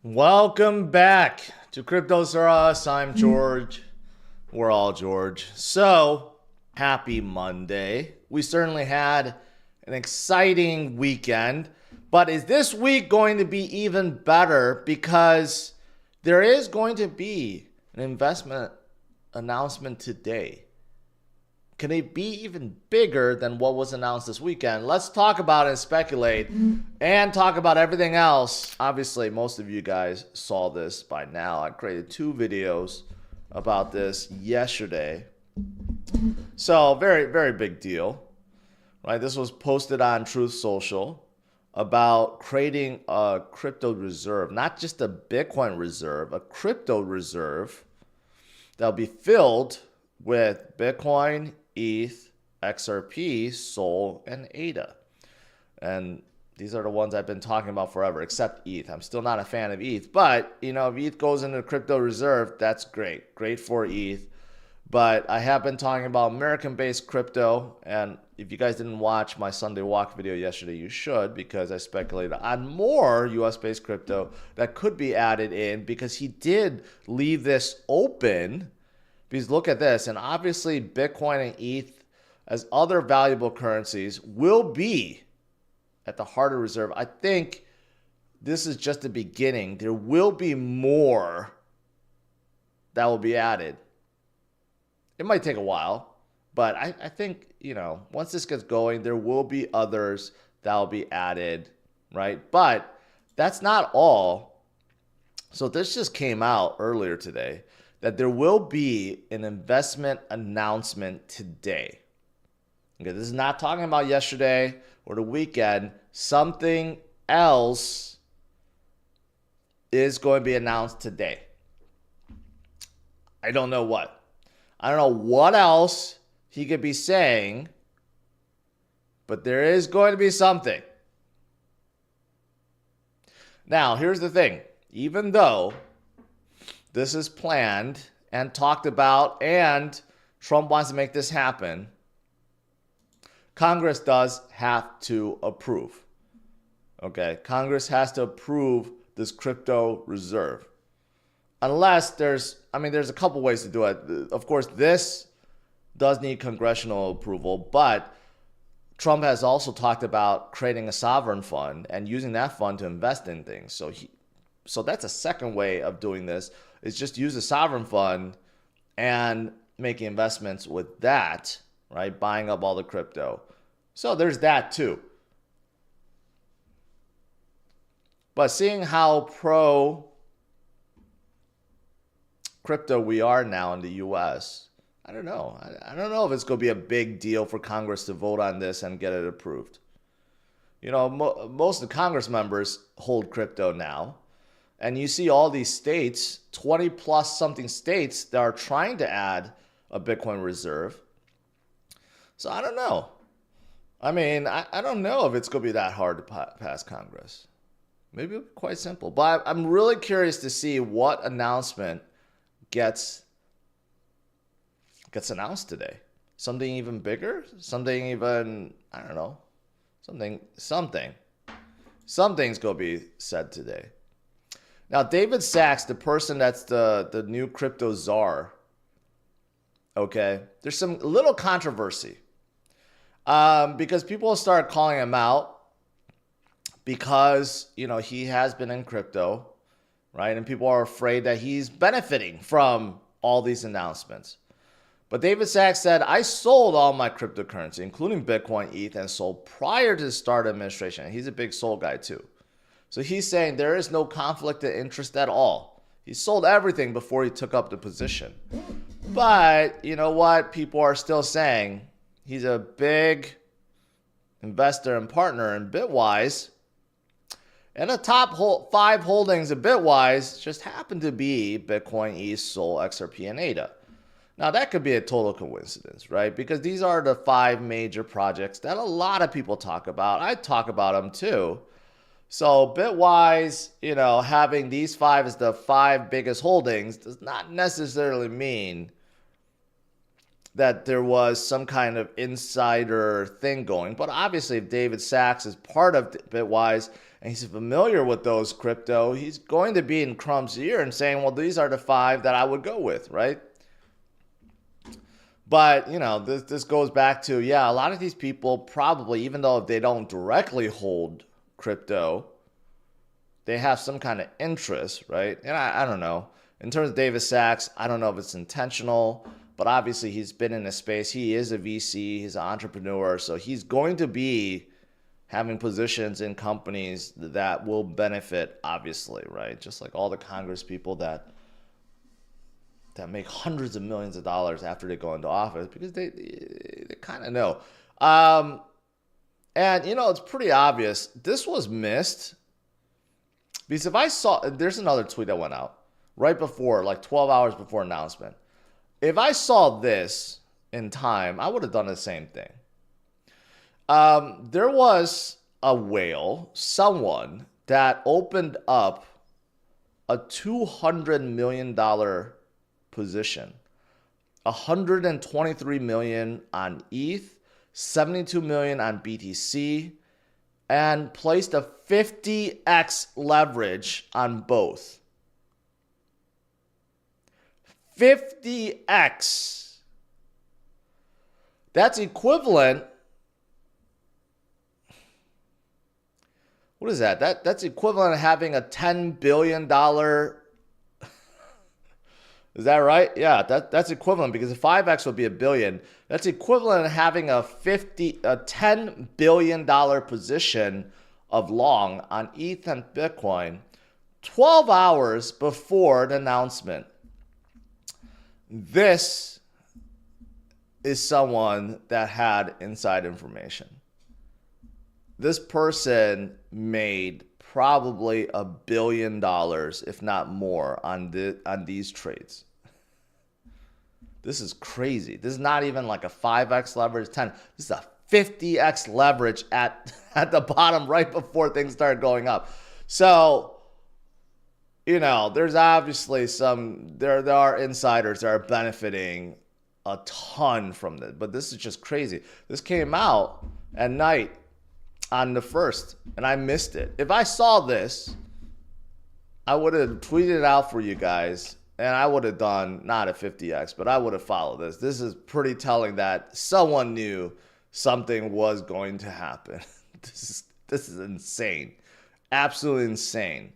Welcome back to CryptosRus. I'm George. We're all George. So, happy Monday. We certainly had an exciting weekend, but is this week going to be even better? Because there is going to be an investment announcement today. Can it be even bigger than what was announced this weekend? Let's talk about it and speculate and talk about everything else. Obviously, most of you guys saw this by now. I created 2 videos about this yesterday. So, very, very big deal, right? This was posted on Truth Social about creating a crypto reserve, not just a Bitcoin reserve, a crypto reserve that'll be filled with Bitcoin, ETH, XRP, Sol, and ADA. And these are the ones I've been talking about forever, except ETH. I'm still not a fan of ETH, but if ETH goes into the crypto reserve, that's great. Great for ETH. But I have been talking about American-based crypto, and if you guys didn't watch my Sunday walk video yesterday, you should, because I speculated on more US-based crypto that could be added in, because he did leave this open. Because look at this, and obviously Bitcoin and ETH as other valuable currencies will be at the heart of reserve. I think this is just the beginning. There will be more that will be added. It might take a while, but I think, once this gets going, there will be others that will be added, right? But that's not all. So this just came out earlier today, that there will be an investment announcement today. Okay, this is not talking about yesterday or the weekend. Something else is going to be announced today. I don't know what. I don't know what else he could be saying, but there is going to be something. Now, here's the thing. Even though this is planned and talked about, and Trump wants to make this happen, Congress does have to approve. Okay, Congress has to approve this crypto reserve. Unless there's a couple ways to do it. Of course, this does need congressional approval, but Trump has also talked about creating a sovereign fund and using that fund to invest in things. So that's a second way of doing this, is just use a sovereign fund and making investments with that, right? Buying up all the crypto. So there's that too. But seeing how pro crypto we are now in the US, I don't know. I don't know if it's going to be a big deal for Congress to vote on this and get it approved. Most of the Congress members hold crypto now. And you see all these states, 20 plus something states, that are trying to add a Bitcoin reserve. So I don't know. I don't know if it's going to be that hard to pass Congress. Maybe it'll be quite simple. But I'm really curious to see what announcement gets announced today. Something even bigger? Something even, I don't know. Something's going to be said today. Now, David Sachs, the person that's the new crypto czar, okay, there's some little controversy because people start calling him out because, he has been in crypto, right? And people are afraid that he's benefiting from all these announcements. But David Sachs said, I sold all my cryptocurrency, including Bitcoin, ETH, and Sol prior to the start of administration. He's a big Sol guy too. So he's saying there is no conflict of interest at all. He sold everything before he took up the position. But you know what? People are still saying he's a big investor and partner in Bitwise. And the top 5 holdings of Bitwise just happen to be Bitcoin, ETH, Sol, XRP, and ADA. Now, that could be a total coincidence, right? Because these are the 5 major projects that a lot of people talk about. I talk about them too. So Bitwise, having these 5 as the 5 biggest holdings does not necessarily mean that there was some kind of insider thing going. But obviously, if David Sachs is part of Bitwise and he's familiar with those crypto, he's going to be in Trump's ear and saying, well, these are the 5 that I would go with, right? But, this goes back to, a lot of these people probably, even though they don't directly hold crypto, they have some kind of interest, right? And I don't know. In terms of David Sachs, I don't know if it's intentional, but obviously he's been in this space. He is a VC, he's an entrepreneur, so he's going to be having positions in companies that will benefit, obviously, right? Just like all the Congress people that make hundreds of millions of dollars after they go into office, because they kind of know. And, it's pretty obvious. This was missed. Because if I saw, there's another tweet that went out right before, like 12 hours before announcement. If I saw this in time, I would have done the same thing. There was a whale, someone that opened up a $200 million position. 123 million on ETH, 72 million on BTC, and placed a 50x leverage on both. 50x. That's equivalent. What is that? That's equivalent to having a $10 billion. Is that right? Yeah, that's equivalent, because a 5x would be $1 billion. That's equivalent to having a $10 billion position of long on ETH and Bitcoin 12 hours before the announcement. This is someone that had inside information. This person made probably $1 billion, if not more, on these trades. This is crazy. This is not even like a 5x leverage, 10. This is a 50x leverage at the bottom right before things started going up. So, there's obviously there are insiders that are benefiting a ton from this. But this is just crazy. This came out at night on the 1st, and I missed it. If I saw this, I would have tweeted it out for you guys, and I would have done not a 50x, but I would have followed this. This is pretty telling that someone knew something was going to happen. This is insane. Absolutely insane.